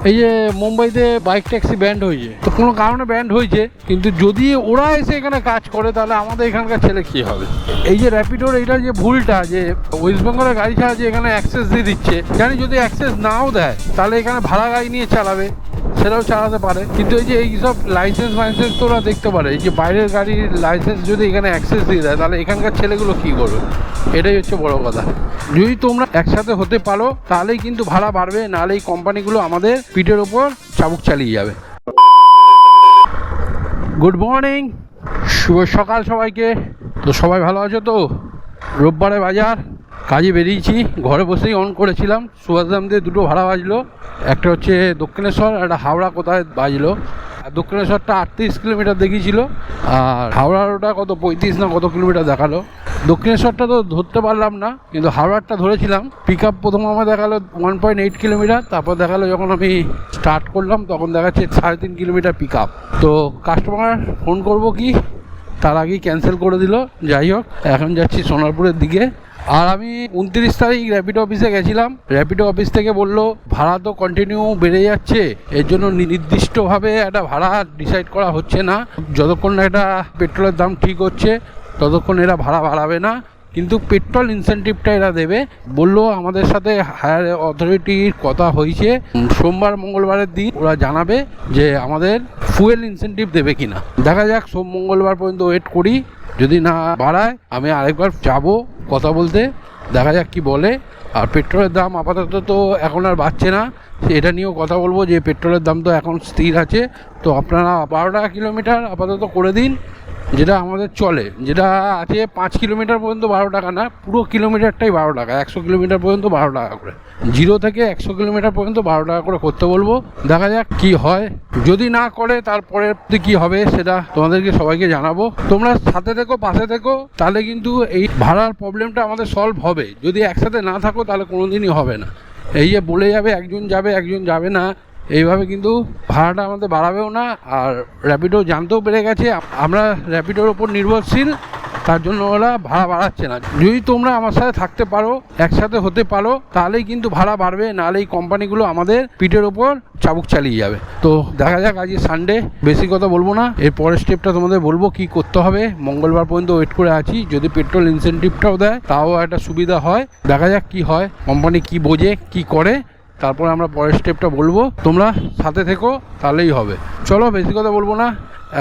এই যে মুম্বাইতে বাইক ট্যাক্সি ব্যান্ড হয়েছে, তো কোনো কারণে ব্যান্ড হয়েছে, কিন্তু যদি ওরা এসে এখানে কাজ করে তাহলে আমাদের এখানকার ছেলে কী হবে? এই যে র্যাপিডোর এইটা যে ভুলটা, যে ওয়েস্ট বেঙ্গলের গাড়ি ছাড়া যে এখানে অ্যাক্সেস দিয়ে দিচ্ছে, জানি যদি অ্যাক্সেস নাও দেয় তাহলে এখানে ভাড়া গাড়ি নিয়ে চালাবে, সেটাও চালাতে পারে। কিন্তু এই যে এইসব লাইসেন্স ফাইসেন্স তো ওরা দেখতে পারে, এই যে বাইরের গাড়ির লাইসেন্স যদি এখানে অ্যাক্সেস দিয়ে দেয় তাহলে এখানকার ছেলেগুলো কী করবে? এটাই হচ্ছে বড় কথা। যদি তোমরা একসাথে হতে পারো তাহলেই কিন্তু ভাড়া বাড়বে, নাহলে এই কোম্পানিগুলো আমাদের পিঠের ওপর চাবুক চালিয়ে যাবে। গুড মর্নিং, শুভ সকাল সবাইকে। তো সবাই ভালো আছো তো? রোববারে বাজার, কাজে বেরিয়েছি, ঘরে বসেই অন করেছিলাম। সুভাষধাম দিয়ে দুটো ভাড়া বাজলো, একটা হচ্ছে দক্ষিণেশ্বর, একটা হাওড়া কোথায় বাজলো। আর দক্ষিণেশ্বরটা 38 কিলোমিটার দেখিয়েছিল, আর হাওড়ার ওটা কত 35 না কত কিলোমিটার দেখালো। দক্ষিণেশ্বরটা তো ধরতে পারলাম না, কিন্তু হাওড়ারটা ধরেছিলাম। পিক আপ প্রথম আমার দেখালো 1.8 কিলোমিটার, তারপর দেখালো যখন আমি স্টার্ট করলাম তখন দেখাচ্ছে 3.5 কিলোমিটার পিক আপ। তো কাস্টমার ফোন করব কি, তার আগেই ক্যান্সেল করে দিল। যাই হোক, এখন যাচ্ছি সোনারপুরের দিকে। আর আমি 29 তারিখ র্যাপিডো অফিসে গেছিলাম। র্যাপিডো অফিস থেকে বললো ভাড়া তো কন্টিনিউ বেড়ে যাচ্ছে, এর জন্য নির্দিষ্টভাবে একটা ভাড়া ডিসাইড করা হচ্ছে না, যতক্ষণ না এটা পেট্রোলের দাম ঠিক হচ্ছে ততক্ষণ এরা ভাড়া বাড়াবে না, কিন্তু পেট্রোল ইনসেন্টিভটা এরা দেবে। বললো আমাদের সাথে হায়ার অথরিটির কথা হয়েছে, সোমবার মঙ্গলবারের দিন ওরা জানাবে যে আমাদের ফুয়েল ইনসেন্টিভ দেবে কিনা। দেখা যাক, সোম মঙ্গলবার পর্যন্ত ওয়েট করি। যদি না বাড়ায় আমি আরেকবার যাব কথা বলতে, দেখা যাক কি বলে। আর পেট্রোলের দাম আপাতত তো এখন আর বাড়ছে না, এটা নিয়েও কথা বলবো যে পেট্রোলের দাম তো এখন স্থির আছে, তো আপনারা 12 টাকা কিলোমিটার আপাতত করে দিন, যেটা আমাদের চলে। যেটা আছে 5 কিলোমিটার পর্যন্ত 12 টাকা না, পুরো কিলোমিটারটাই 12 টাকা, 100 কিলোমিটার পর্যন্ত 12 টাকা করে, 0 থেকে 100 কিলোমিটার পর্যন্ত 12 টাকা করে করতে বলবো। দেখা যাক কি হয়, যদি না করে তারপরে কি হবে সেটা তোমাদেরকে সবাইকে জানাবো। তোমরা সাথে থেকো, পাশে থেকো, তাহলে কিন্তু এই ভাড়ার প্রবলেমটা আমাদের সলভ হবে। যদি একসাথে না থাকো তাহলে কোনোদিনই হবে না। এই যে বলে যাবে একজন যাবে একজন যাবে না, এইভাবে কিন্তু ভাড়াটা আমাদের বাড়াবেও না। আর র্যাপিডো জানতেও পেরে গেছে আমরা র্যাপিডোর ওপর নির্ভরশীল, তার জন্য ওরা ভাড়া বাড়াচ্ছে না। যদি তোমরা আমার সাথে থাকতে পারো, একসাথে হতে পারো, তাহলেই কিন্তু ভাড়া বাড়বে, নাহলে এই কোম্পানিগুলো আমাদের পিঠের ওপর চাবুক চালিয়ে যাবে। তো দেখা যাক, আজকে সানডে, বেশি কথা বলবো না, এর পরের স্টেপটা তোমাদের বলবো কি করতে হবে। মঙ্গলবার পর্যন্ত ওয়েট করে আছি, যদি পেট্রোল ইনসেন্টিভটাও দেয় তাও একটা সুবিধা হয়। দেখা যাক কি হয়, কোম্পানি কি বোঝে কি করে, তারপরে আমরা পরের স্টেপটা বলবো। তোমরা সাথে থেকো, তাহলেই হবে। চলো, বেশি কথা বলবো না,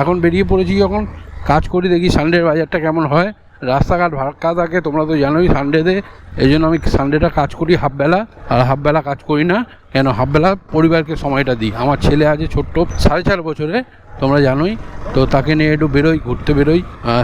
এখন বেরিয়ে পড়েছি যখন, কাজ করি, দেখি সানডের বাজারটা কেমন হয়। রাস্তাঘাট ফাঁকা থাকে, তোমরা তো জানোই সানডেতে, এই জন্য আমি সানডেটা কাজ করি হাফবেলা, আর হাফবেলা কাজ করি না। কেন হাফবেলা পরিবারকে সময়টা দিই। আমার ছেলে আছে ছোট্ট, 4.5 বছরে, তোমরা জানোই তো, তাকে নিয়ে একটু বেরোই, ঘুরতে বেরোই।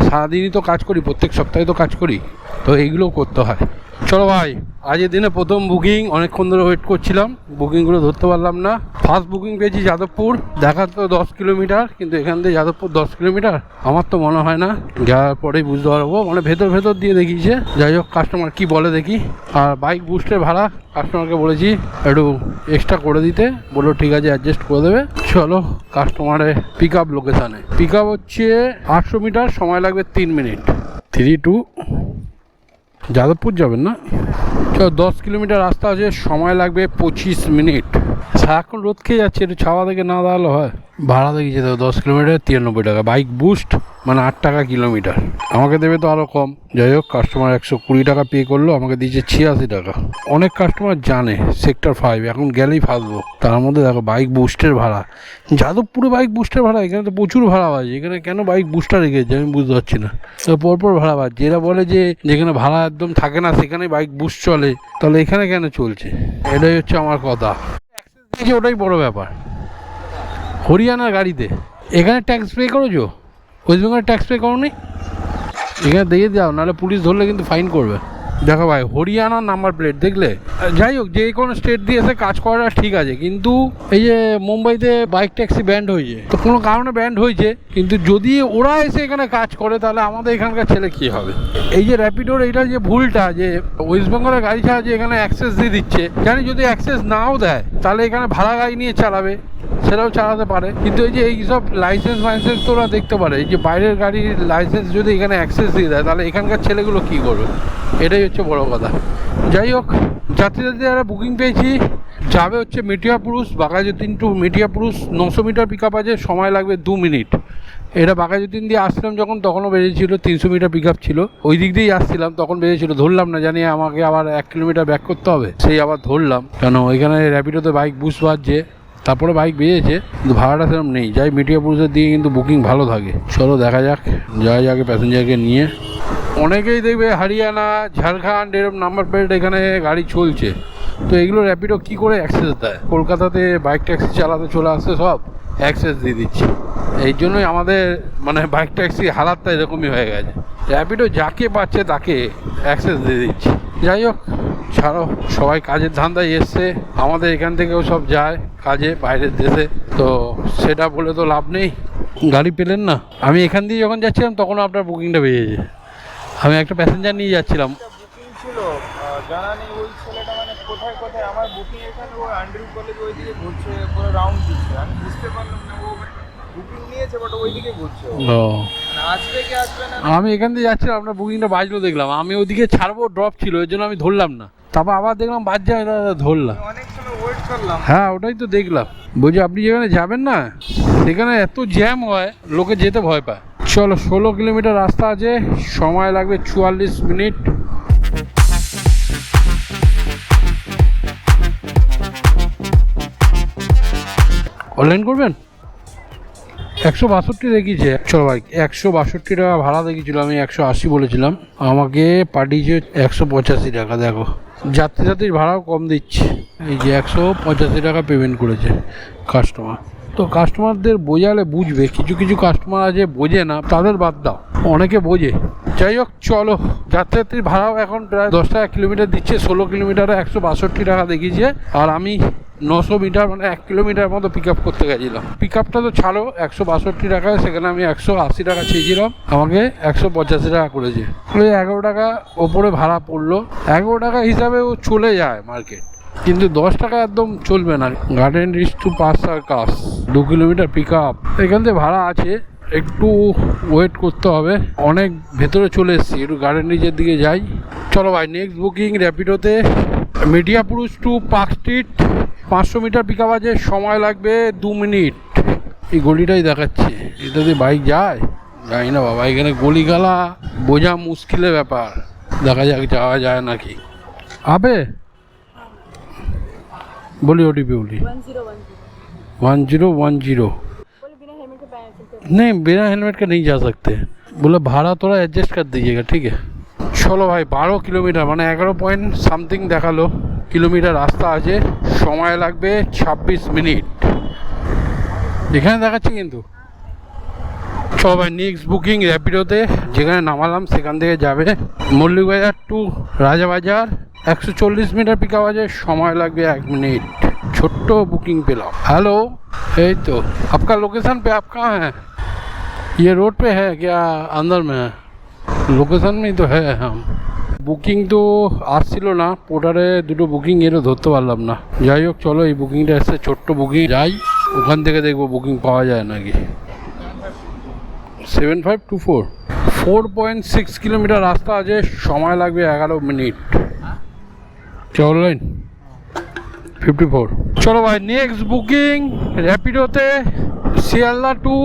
সারাদিনই তো কাজ করি, প্রত্যেক সপ্তাহে তো কাজ করি, তো এইগুলোও করতে হয়। চলো ভাই, আজকের দিনে প্রথম বুকিং, অনেকক্ষণ ধরে ওয়েট করছিলাম, বুকিংগুলো ধরতে পারলাম না। ফার্স্ট বুকিং পেয়েছি যাদবপুর, দেখা তো 10 কিলোমিটার, কিন্তু এখান থেকে যাদবপুর 10 কিলোমিটার আমার তো মনে হয় না, যাওয়ার পরেই বুঝতে পারবো, মানে ভেতর দিয়ে দেখিয়েছে। যাই হোক, কাস্টমার কি বলে দেখি। আর বাইক বুস্টের ভাড়া কাস্টমারকে বলেছি একটু এক্সট্রা করে দিতে, বললো ঠিক আছে অ্যাডজাস্ট করে দেবে। চলো কাস্টমারের পিক আপ লোকেশানে, পিক আপ হচ্ছে 800 মিটার, সময় লাগবে 3 মিনিট। 3-2 যাদবপুর যাবেন না? চলো, 10 কিলোমিটার রাস্তা আছে, সময় লাগবে 25 মিনিট। সারাক্ষণ রোদ খেয়ে যাচ্ছে, একটু ছাওয়া থেকে না দাঁড়ালো হয়। ভাড়া দেখি যেতে 10 কিলোমিটার 93 টাকা, বাইক বুস্ট মানে 8 টাকা কিলোমিটার। আমাকে দেবে তো আরও কম। যাই হোক, কাস্টমার 120 টাকা পে করলো, আমাকে দিয়েছে 86 টাকা। অনেক কাস্টমার জানে সেক্টর 5 এখন গেলেই ফাঁসবো। তার মধ্যে দেখো বাইক বুস্টের ভাড়া, যাদবপুরে বাইক বুস্টের ভাড়া, এখানে তো প্রচুর ভাড়া বাজে। এখানে কেন বাইক বুস্টার রেখেছে আমি বুঝতে পারছি না। তো পরপর ভাড়া বাজছে। এরা বলে যে যেখানে ভাড়া একদম থাকে না সেখানে বাইক বুস্ট চলে, তাহলে এখানে কেন চলছে? এটাই হচ্ছে আমার কথা। ওটাই বড় ব্যাপার। হরিয়ানার গাড়িতে এখানে ট্যাক্স পে করেছো, ওয়েস্ট বেঙ্গল ট্যাক্স পে করো নি, এখানে দিয়ে যাও, নাহলে পুলিশ ধরলে কিন্তু ফাইন করবে। দেখো ভাই, হরিয়ানার নাম্বার প্লেট দেখলে, যাই হোক যে কোনো স্টেট দিয়ে এসে কাজ করা ঠিক আছে, কিন্তু এই যে মুম্বাইতে বাইক ট্যাক্সি ব্যান্ড হয়েছে, তো কোনো কারণে ব্যান্ড হয়েছে, কিন্তু যদি ওরা এসে এখানে কাজ করে তাহলে আমাদের এখানকার ছেলে কী হবে? এই যে র্যাপিডোর এইটা যে ভুলটা, যে ওয়েস্ট বেঙ্গলের গাড়ি ছাড়া যে এখানে অ্যাক্সেস দিয়ে দিচ্ছে, জানি যদি অ্যাক্সেস নাও দেয় তাহলে এখানে ভাড়া গাড়ি নিয়ে চালাবে, সেটাও চালাতে পারে। কিন্তু এই যে এইসব লাইসেন্স ফাইসেন্স তো ওরা দেখতে পারে, এই যে বাইরের গাড়ির লাইসেন্স যদি এখানে অ্যাক্সেস দিয়ে দেয় তাহলে এখানকার ছেলেগুলো কী করবে? এটাই হচ্ছে বড় কথা। যাই হোক, যাত্রীদের যারা বুকিং পেয়েছি যাবে হচ্ছে Metiabruz, Baghajatin to Metiabruz 900 metre pick up আছে, সময় লাগবে 2 মিনিট। এটা বাঘাযতীন দিয়ে আসছিলাম যখন, তখনও বেরিয়েছিল 300 মিটার পিক আপ ছিল, ওই দিক দিয়েই আসছিলাম তখন বেরিয়েছিল, ধরলাম না, জানি আমাকে আবার 1 কিলোমিটার ব্যাক করতে হবে, সেই আবার ধরলাম, কেন ওইখানে র্যাপিডোতে বাইক বুস্ট বাজছে, তারপরে বাইক বেরিয়েছে, কিন্তু ভাড়াটা সেরকম নেই। যাই মেটিয়াপুরুষের দিয়ে কিন্তু বুকিং ভালো থাকে, চলো দেখা যাক, যাই আগে প্যাসেঞ্জারকে নিয়ে। অনেকেই দেখবে হরিয়ানা, ঝাড়খণ্ড এরকম নাম্বার প্লেট এখানে গাড়ি চলছে, তো এগুলো র্যাপিডো কী করে অ্যাক্সেস দেয়? কলকাতাতে বাইক ট্যাক্সি চালাতে চলে আসছে, সব অ্যাক্সেস দিয়ে দিচ্ছে, এই জন্যই আমাদের মানে বাইক ট্যাক্সি হালাতটা এরকমই হয়ে গেছে, র্যাপিডো যাকে পাচ্ছে তাকে অ্যাক্সেস দিয়ে দিচ্ছে। যাই হোক ছাড়ো, সবাই কাজের ধান্দায় এসছে, আমাদের এখান থেকেও সব যায় কাজে বাইরের দেশে, তো সেটা বলে তো লাভ নেই। গাড়ি পেলেন না, আমি এখান দিয়ে যখন যাচ্ছিলাম তখন আপনার বুকিংটা বেরিয়েছে, আমি একটা প্যাসেঞ্জার নিয়ে যাচ্ছিলাম। বুকিং ছিল জানা নেই, ওই ছেলেটা মানে কোথায় কোথায় আমার বুকিং এখানে, ও অ্যান্ড্রিউ কলেজ ওইদিকে ঘুরছে, পুরো রাউন্ড দিচ্ছে, আমি বুঝতে পারলাম না ও বুকিং নিয়েছে বাট ওইদিকে ঘুরছে। ও আসবে কি আসবে না, আমি এখান দিয়ে যাচ্ছিলাম, আপনার বুকিংটা বাজলো দেখলাম, আমি ওদিকে ছাড়বো, ড্রপ ছিল ওই জন্য আমি ধরলাম না, তারপর আবার দেখলাম বাজছে, আমি ধরলাম। অনেক সময় ওয়েট করলাম। হ্যাঁ ওটাই তো দেখলাম, বলছি আপনি যেখানে যাবেন না সেখানে এত জ্যাম হয়, লোকে যেতে ভয় পায়। চলো 16 কিলোমিটার রাস্তা আছে, সময় লাগবে 44 মিনিট। অনলাইন করবেন? 162 দেখিয়েছে, চলো ভাই 162 টাকা ভাড়া দেখিয়েছিল, আমি 180 বলেছিলাম, আমাকে পাঠিয়েছে 185 টাকা। দেখো যাত্রী যাত্রীর ভাড়াও কম দিচ্ছে, এই যে 185 টাকা পেমেন্ট করেছে কাস্টমার। তো কাস্টমারদের বোঝালে বুঝবে, কিছু কিছু কাস্টমার আছে বোঝে না, তাদের বাদ দাও, অনেকে বোঝে। যাই হোক চলো, যাত্রীর ভাড়াও এখন প্রায় 10 টাকা কিলোমিটার দিচ্ছে, 16 কিলোমিটারে 162 টাকা দেখিয়েছে, আর আমি 900 মিটার মানে 1 কিলোমিটার মতো পিক আপ করতে গেছিলাম। পিক আপটা তো ছাড়ো, 162 টাকায়, সেখানে আমি 180 টাকা চেয়েছিলাম, আমাকে 185 টাকা করেছে, ওই 11 টাকা ওপরে ভাড়া পড়লো। 11 টাকা হিসাবে ও চলে যায় মার্কেট, কিন্তু 10 টাকা একদম চলবে না। গার্ডেন রিচ টু পাস সার্কাস 2 কিলোমিটার পিক আপ, এখান থেকে ভাড়া আছে, একটু ওয়েট করতে হবে, অনেক ভেতরে চলে এসেছি, একটু গার্ডেন রিচের দিকে যাই। চলো ভাই নেক্সট বুকিং র্যাপিডোতে Metiabruz to Park Street, 500 metre pick up আছে, সময় লাগবে 2 মিনিট। এই গলিটাই দেখাচ্ছে, এটা দিয়ে বাইক যায় জানি না বাবা, এখানে গলিগালা বোঝা মুশকিলের ব্যাপার, দেখা যাক যাওয়া যায় নাকি। আবে बोलिए OTP बोलिए 1010 नहीं बिना हेलमेट के नहीं जा सकते, बोले भाड़ा थोड़ा एडजस्ट कर दीजिएगा ठीक है। चलो भाई 12 किलोमीटर মানে 11 পয়েন্ট সামথিং দেখালো কিলোমিটার রাস্তা আছে, সময় লাগবে 26 মিনিট এখানে দেখাচ্ছে কিন্তু। চলো ভাই নেক্সট বুকিং র্যাপিডোতে, যেখানে নামালাম সেখান থেকে যাবে Mallickbazar to Rajabazar, 140 metre pick up আছে, সময় লাগবে 1 মিনিট। ছোট্ট বুকিং পেলাম। हेलो এই তো आपका लोकेशन पे आप कहाँ हैं? ये रोड पे है क्या अंदर में है? লোকেশন में তো হ্যাঁ हम বুকিং তো আসছিল না, পোর্টারে দুটো বুকিং এরও ধরতে পারলাম না। যাই হোক চলো এই বুকিংটা এসছে, ছোট্ট বুকিং, যাই ওখান থেকে দেখবো বুকিং পাওয়া যায় নাকি। 7524 4.6 কিলোমিটার রাস্তা আছে, সময় লাগবে 11 মিনিট। চলো লাইন 54। চলো ভাই নেক্সট বুকিং র্যাপিডোতে শিয়ালদা টু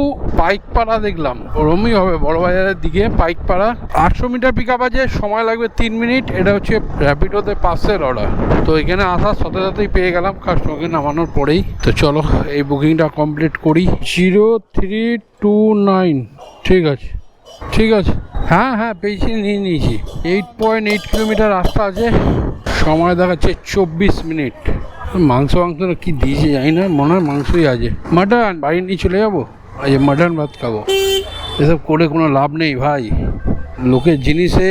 পাইকপাড়া, দেখলাম ওরমই হবে বড় বাজারের দিকে পাইকপাড়া, 800 মিটার পিক আপ আছে, সময় লাগবে 3 মিনিট। এটা হচ্ছে র্যাপিডোতে পার্সেল অর্ডার, তো এখানে আসার সাথে সাথেই পেয়ে গেলাম কাস্টমারকে নামানোর পরেই। তো চলো এই বুকিংটা কমপ্লিট করি। 0329 ঠিক আছে ঠিক আছে, হ্যাঁ হ্যাঁ পেয়েছি, নিয়ে নিয়েছি। 8.8 কিলোমিটার রাস্তা আছে, সময় দেখাচ্ছে 24 মিনিট। মাংস কি দিয়েছে জানি না, মনে হয় মাংসই আছে। মাটন বাড়ি নিয়ে চলে যাবো, আজ মাটন ভাত খাবো। এসব করে কোনো লাভ নেই ভাই, লোকের জিনিসে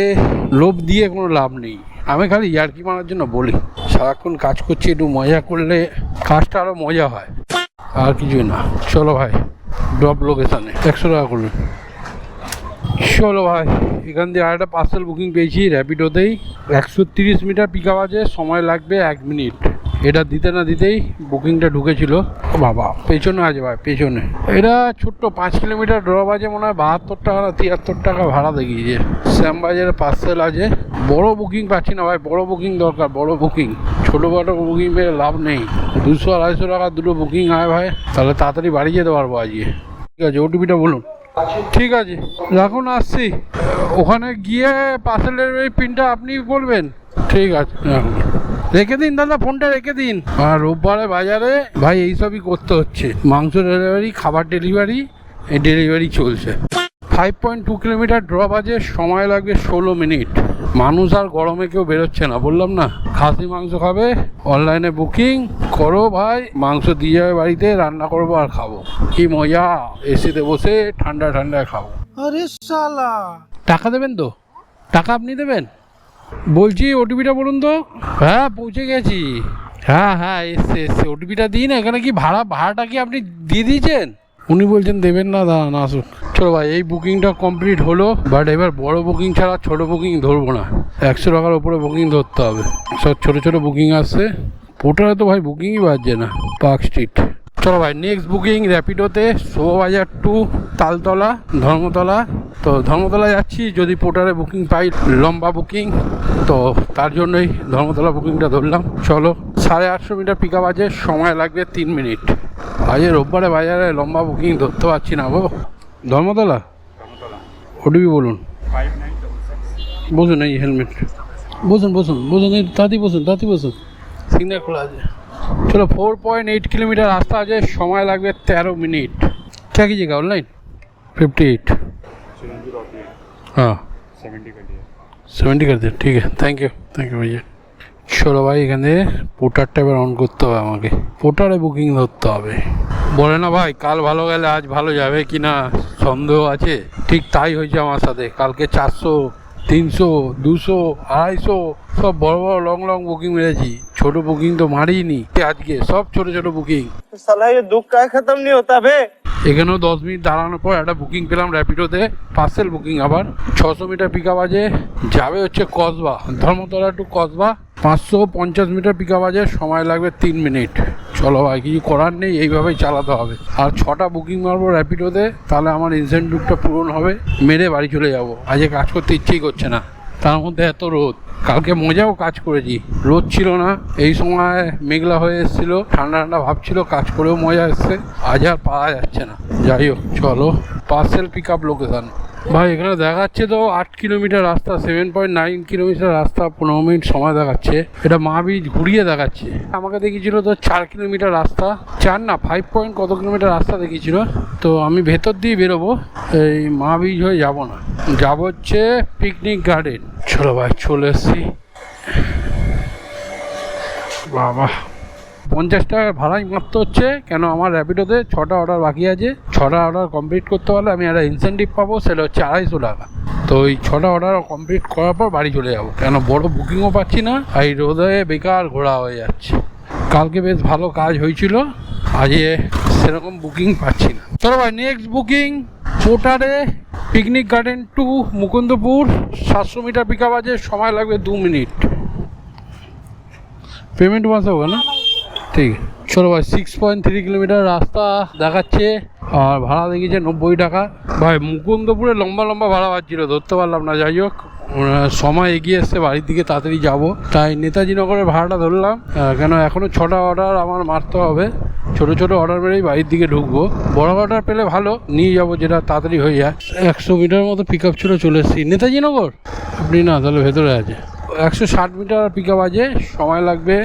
লোভ দিয়ে কোনো লাভ নেই। আমি খালি ইয়ার্কি মারার জন্য বলি, সারাক্ষণ কাজ করছি, একটু মজা করলে কাজটা আরও মজা হয়, আর কিছুই না। চলো ভাই ড্রপ লোকেশানে 100 টাকা করবে। চলো ভাই এখান দিয়ে আরেকটা পার্সেল বুকিং পেয়েছি র্যাপিডোতেই, 130 মিটার পিক আপ আছে, সময় লাগবে 1 মিনিট। এটা দিতে না দিতেই বুকিংটা ঢুকেছিল। ও বাবা, পেছনে আছে ভাই, পেছনে। এটা ছোট্ট 5 কিলোমিটার ড্রপ আছে, মনে হয় 72 টাকা না 73 টাকা ভাড়া দেখিয়েছে। শ্যামবাজারে পার্সেল আছে। বড় বুকিং পাচ্ছি না ভাই, বড় বুকিং দরকার, বড় বুকিং। ছোটো বড় বুকিং পেয়ে লাভ নেই। 200-250 টাকা দুটো বুকিং হয় ভাই, তাহলে তাড়াতাড়ি বাড়ি যেতে পারবো আজকে। ঠিক আছে, ওটিপিটা বলুন। ঠিক আছে, রাখুন, আসছি। ওখানে গিয়ে পার্সেলের এই পিনটা আপনি বলবেন। ঠিক আছে, রাখুন। রেখে দিন দাদা, ফোনটা রেখে দিন। আর রোববারে বাজারে ভাই এইসবই করতে হচ্ছে। মাংস ডেলিভারি, খাবার ডেলিভারি, এই ডেলিভারি চলছে। 5.2 কিলোমিটার ড্রপ আছে, সময় লাগবে 16 মিনিট। মানুষ আর গরমে কেউ বেরোচ্ছে না, বললাম না। খাসি মাংস খাবে, অনলাইনে বুকিং করো ভাই, মাংস দিয়ে যাবে বাড়িতে, রান্না করবো আর খাবো। কি মজা, এসিতে বসে ঠান্ডা ঠান্ডা খাবো। আরে শালা, টাকা দেবেন তো? টাকা আপনি দেবেন? বলছি ওটিপিটা বলুন তো। হ্যাঁ, পৌঁছে গেছি। হ্যাঁ হ্যাঁ, এসছে। ওটিপিটা দিন। এখানে কি ভাড়াটা কি আপনি দিয়ে দিয়েছেন? উনি বলছেন দেবেন না, দাঁড়ান আসুন। চলো ভাই, এই বুকিংটা কমপ্লিট হলো। বাট এবার বড় বুকিং ছাড়া ছোট বুকিং ধরবো না। 100 টাকার উপরে বুকিং ধরতে হবে। সব ছোট ছোট বুকিং আসছে। পোর্টালে তো ভাই বুকিংই বাজছে না। Park Street. চলো ভাই, নেক্সট বুকিং র্যাপিডোতে, শোভাবাজার টু তালতলা, ধর্মতলা। তো ধর্মতলা যাচ্ছি, যদি পোর্টারে বুকিং পাই, লম্বা বুকিং, তো তার জন্যই ধর্মতলা বুকিংটা ধরলাম। চলো, 850 মিটার পিক আপ আছে, সময় লাগবে 3 মিনিট। আজকে রোববারে বাজারে লম্বা বুকিং ধরতে পারছি না গো। ধর্মতলা, ওটিপি বলুন। বসুন, এই হেলমেট। বসুন বসুন বসুন, এই তাঁতি বসুন, তাঁতি বসুন। সিগন্যাল খোলা আছে। चलो 4.8 किलोमीटर रास्ता है, समय लगे 13 मिनट। क्या कीजिएगा ऑनलाइन? 58। हाँ 70 कर दिया। ठीक है, थैंक यू भैया। चलो भाई, এখানে পোর্টারটা এবার অন করতে হবে আমাকে। পোর্টারে বুকিং ধরতে হবে। বলে না ভাই, কাল ভালো গেলে আজ ভালো যাবে কি না সন্দেহ আছে। ঠিক তাই হয়েছে আমার সাথে। কালকে 400, 300, 200, 250 সব বড় বড় লং বুকিং মেরেছি। ছোট বুকিং তো মারিনি আজকে, সব ছোট ছোট বুকিং। साला ये दुख का खत्म नहीं होता बे। এখানেও 10 মিনিট দাঁড়ানোর পর একটা বুকিং পেলাম র্যাপিডোতে, পার্সেল বুকিং। আবার 600 মিটার পিক আপ আছে, যাবে হচ্ছে Kasba, Dharmatala to Kasba. 550 metre pick up আছে, সময় লাগবে 3 মিনিট। চলো ভাই, কিছু করার নেই, এইভাবেই চালাতে হবে। আর 6টা বুকিং মারবো র্যাপিডোতে, তাহলে আমার ইনসেন্টিভটা পূরণ হবে। মেরে বাড়ি চলে যাব। আজকে কাজ করতে ইচ্ছেই করছে না, তার মধ্যে এত রোদ। কালকে মজাও কাজ করেছি, রোদ ছিল না, এই সময় মেঘলা হয়ে এসেছিল, ঠান্ডা ঠান্ডা ভাব ছিল, কাজ করেও মজা এসছে। আজ আর পাওয়া যাচ্ছে না। যাই হোক, চলো পার্সেল পিক আপ লোকেশান। ভাই এখানে দেখাচ্ছে তো 8 কিলোমিটার রাস্তা, 7.9 কিলোমিটার রাস্তা, 15 মিনিট সময় দেখাচ্ছে। এটা মা বীজ ঘুরিয়ে দেখাচ্ছে। আমাকে দেখিয়েছিল তো 4 কিলোমিটার রাস্তা, 4 না 5 পয়েন্ট কত কিলোমিটার রাস্তা দেখিয়েছিল। তো আমি ভেতর দিয়ে বেরোবো, এই মা বীজ হয়ে যাবো না, যাব হচ্ছে পিকনিক গার্ডেন। চলো ভাই, চলে এসছি। বাবা, 50 টাকা ভাড়াই মারতে হচ্ছে। কেন, আমার র্যাপিডোতে 6টা অর্ডার বাকি আছে। 6টা অর্ডার কমপ্লিট করতে পারলে আমি একটা ইনসেন্টিভ পাবো, সেটা হচ্ছে 250 টাকা। তো ওই 6টা অর্ডার কমপ্লিট করার পর বাড়ি চলে যাবো। কেন, বড় বুকিংও পাচ্ছি না, এই রোদে বেকার ঘোরা হয়ে যাচ্ছে। কালকে বেশ ভালো কাজ হয়েছিল, আজকে সেরকম বুকিং পাচ্ছি না। চলো ভাই, নেক্সট বুকিং পোর্টারে, Picnic Garden to Mukundapur, 700 metre pick up আছে, সময় লাগবে 2 মিনিট। পেমেন্ট মাসে होगा না? ঠিক। চলো ভাই, 6.3 কিলোমিটার রাস্তা দেখাচ্ছে, আর ভাড়া দেখিয়েছে 90 টাকা। ভাই মুকুন্দপুরে লম্বা ভাড়া পাচ্ছিল, ধরতে পারলাম না। যাই হোক, সময় এগিয়ে এসছে, বাড়ির দিকে তাড়াতাড়ি যাবো, তাই নেতাজি নগরের ভাড়াটা ধরলাম। কেন, এখনও 6টা অর্ডার আমার মারতে হবে। ছোট অর্ডার মেরেই বাড়ির দিকে ঢুকবো। বড় অর্ডার পেলে ভালো নিয়ে যাবো, যেটা তাড়াতাড়ি হয়ে যায়। 100 মিটার মতো পিক আপ ছিল, চলে এসেছি নেতাজি নগর। আপনি না, তাহলে ভেতরে আছে। 160 মিটার পিক আপ আছে, সময় লাগবে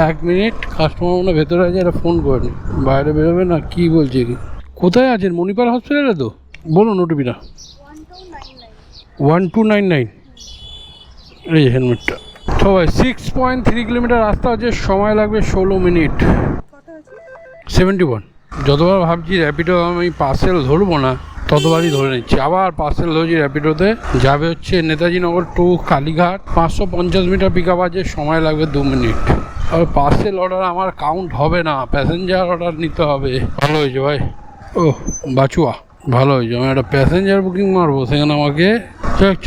1 মিনিট। কাস্টমার মনে ভেতরে আছে, এটা ফোন করে নি, বাইরে বেরোবে না। কি বলছে কি? কোথায় আছেন? মণিপাল হসপিটালে তো? বলুন ওটিপিটা। 1299। এই হেলমেটটা। তো ভাই 6.3 কিলোমিটার রাস্তা আছে, সময় লাগবে 16 মিনিট। 71। যতবার ভাবছি র্যাপিডো আমি পার্সেল ধরবো না, ততবারই ধরে নিচ্ছি। আবার পার্সেল ধরছি র্যাপিডোতে, যাবে হচ্ছে Netaji Nagar to Kalighat. 550 metre pick up আছে, সময় লাগবে 2 মিনিট। আর পার্সেল অর্ডার আমার কাউন্ট হবে না, প্যাসেঞ্জার অর্ডার নিতে হবে। ভালো হয়েছে ভাই, ও বাচুয়া, ভালো হয়েছে। আমি একটা প্যাসেঞ্জার বুকিং মারবো, সেখানে আমাকে।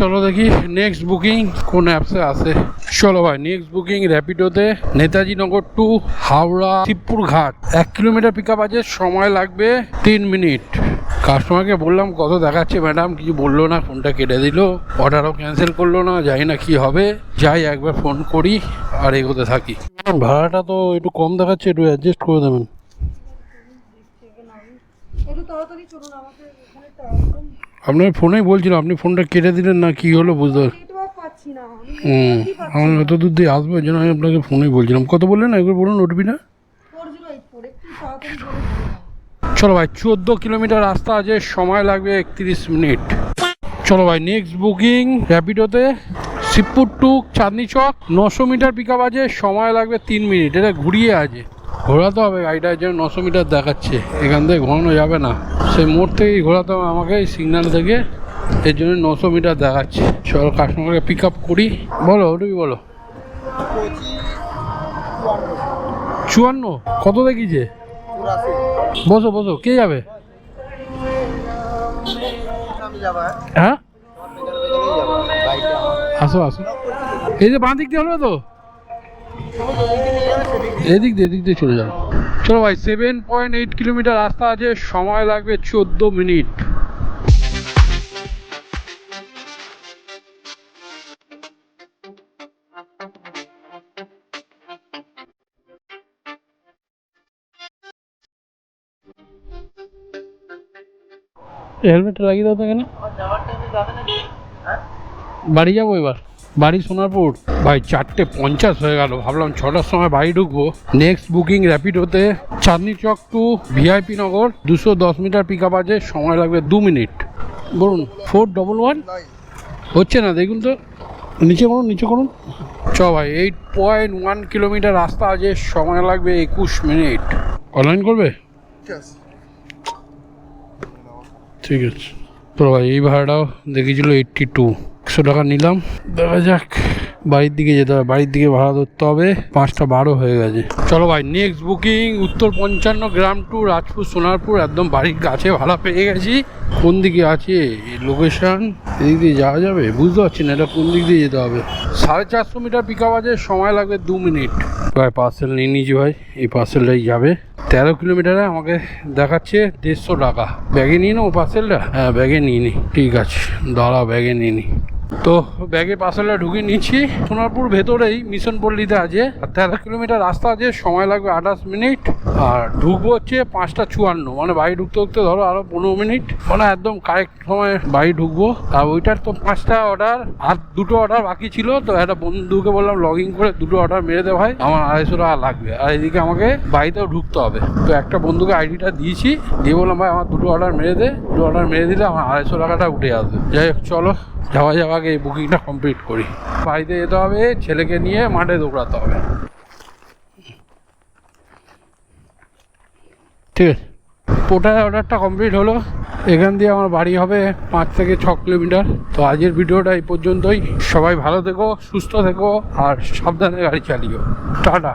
চলো দেখি নেক্সট বুকিং কোন অ্যাপসে আসে। চলো ভাই next booking র্যাপিডোতে Netaji Nagar two Howrah Shibpur ঘাট 1 কিলোমিটার পিক আপ আছে, সময় লাগবে 3 মিনিট। কাস্টমারকে বললাম কত দেখাচ্ছে, ম্যাডাম কিছু বললো না, ফোনটা কেটে দিল, অর্ডারও ক্যান্সেল করলো না, জানি না কি হবে। যাই একবার ফোন করি আর এগোতে থাকি। ভাড়াটা তো একটু কম দেখাচ্ছে, একটু অ্যাডজাস্ট করে দেবেন। আপনার ফোনেই বলছিলাম, আপনি ফোনটা কেটে দিলেন না, কি হলো বুঝতে আমি অত দূর দিয়ে আসবো, ওই জন্য আমি আপনাকে ফোনেই বলছিলাম। কত বললেন একবার বলুন ওটিপিটা। চলো ভাই 14 কিলোমিটার রাস্তা আছে, সময় লাগবে 31 মিনিট। চলো ভাই next booking র্যাপিডোতে Shibpur two Chandni Chowk 900 metre pick up আছে, সময় লাগবে 3 মিনিট। এটা ঘুরিয়ে আছে, ঘোরাতে হবে গাড়িটার জন্য। 900 মিটার দেখাচ্ছে, এখান থেকে ঘোরানো যাবে না, সেই মোড় থেকেই ঘোরাতে হবে আমাকে, এই সিগন্যাল থেকে। এর জন্য 900 মিটার দেখাচ্ছে। চলো কাস্টমারকে পিক আপ করি। বলো ওটুকু বলো। 54 কত দেখিছে? বসো বসো, কে যাবে? হ্যাঁ আসো আসো, এই যে বাঁ দিক দিয়ে হলো তো, এদিক দিয়ে চলে যাও। চলো ভাই 7.8 কিলোমিটার রাস্তা আছে, সময় লাগবে 14 মিনিট। হেলমেটটা লাগিয়ে দাও তো এখানে। বাড়ি যাবো এবার, বাড়ি সোনারপুর। ভাই 4:50 হয়ে গেল, ভাবলাম 6টার সময় বাড়ি ঢুকবো। Next booking র্যাপিডোতে Chandni Chowk two VIP নগর 210 মিটার পিক আপ আছে, সময় লাগবে 2 মিনিট। বলুন 411 হচ্ছে না, দেখুন তো, নিচে করুন। চ ভাই 8.1 কিলোমিটার রাস্তা আছে, সময় লাগবে 21 মিনিট। অনলাইন করবে? ঠিক আছে। তো ভাই এই ভাড়াটাও দেখিয়েছিল 82, 100 টাকা নিলাম। দেখা যাক, বাড়ির দিকে যেতে হবে, বাড়ির দিকে ভাড়া ধরতে হবে। 5:12 হয়ে গেছে। চলো ভাই নেক্সট বুকিং উত্তর 55 গ্রাম টু রাজপুর সোনারপুর, একদম বাড়ির কাছে ভাড়া পেয়ে গেছি। কোন দিকে আছে লোকেশন, এদিক দিয়ে যাওয়া যাবে? বুঝতে পারছি না এটা কোন দিক দিয়ে যেতে হবে। 450 মিটার পিক আপ আছে, সময় লাগবে 2 মিনিট। ভাই পার্সেল নিয়ে নিয়েছি ভাই, এই পার্সেলটাই যাবে। 13 কিলোমিটারে আমাকে দেখাচ্ছে 150 টাকা। ব্যাগে নিয়ে নাও পার্সেলটা? হ্যাঁ ব্যাগে নিয়ে নি। ঠিক আছে দাঁড়াও, ব্যাগে নিয়ে নি। তো ব্যাগে পার্সেলটা ঢুকিয়ে নিচ্ছি। সোনারপুর ভেতরেই মিশন পল্লীতে আছে, আর 13 কিলোমিটার রাস্তা আছে, সময় লাগবে 28 মিনিট। আর ঢুকবো হচ্ছে 5:54, মানে বাড়ি ঢুকতে ধরো আরো 15 মিনিট, মানে একদম কারেক্ট সময় বাড়ি ঢুকবো। আর ওইটার তো 5টা অর্ডার আর 2টো অর্ডার বাকি ছিল, তো একটা বন্ধুকে বললাম লগ ইন করে 2টো অর্ডার মেরে দে ভাই, আমার 250 টাকা লাগবে। আর এদিকে আমাকে বাড়িতেও ঢুকতে হবে, তো একটা বন্ধুকে আইডিটা দিয়েছি, দিয়ে বললাম ভাই আমার 2টো অর্ডার মেরে দে। 2টো অর্ডার মেরে দিলে আমার 250 টাকাটা উঠে আসবে। যাই হোক চলো যাওয়া আগে এই বুকিংটা কমপ্লিট করি। বাড়িতে যেতে হবে, ছেলেকে নিয়ে মাঠে দৌড়াতে হবে। ঠিক আছে, পোটার অর্ডারটা কমপ্লিট হলো। এখান দিয়ে আমার বাড়ি হবে 5 থেকে 6 কিলোমিটার। তো আজকের ভিডিওটা এই পর্যন্তই। সবাই ভালো থেকো, সুস্থ থেকো, আর সাবধানে গাড়ি চালিও। টাটা।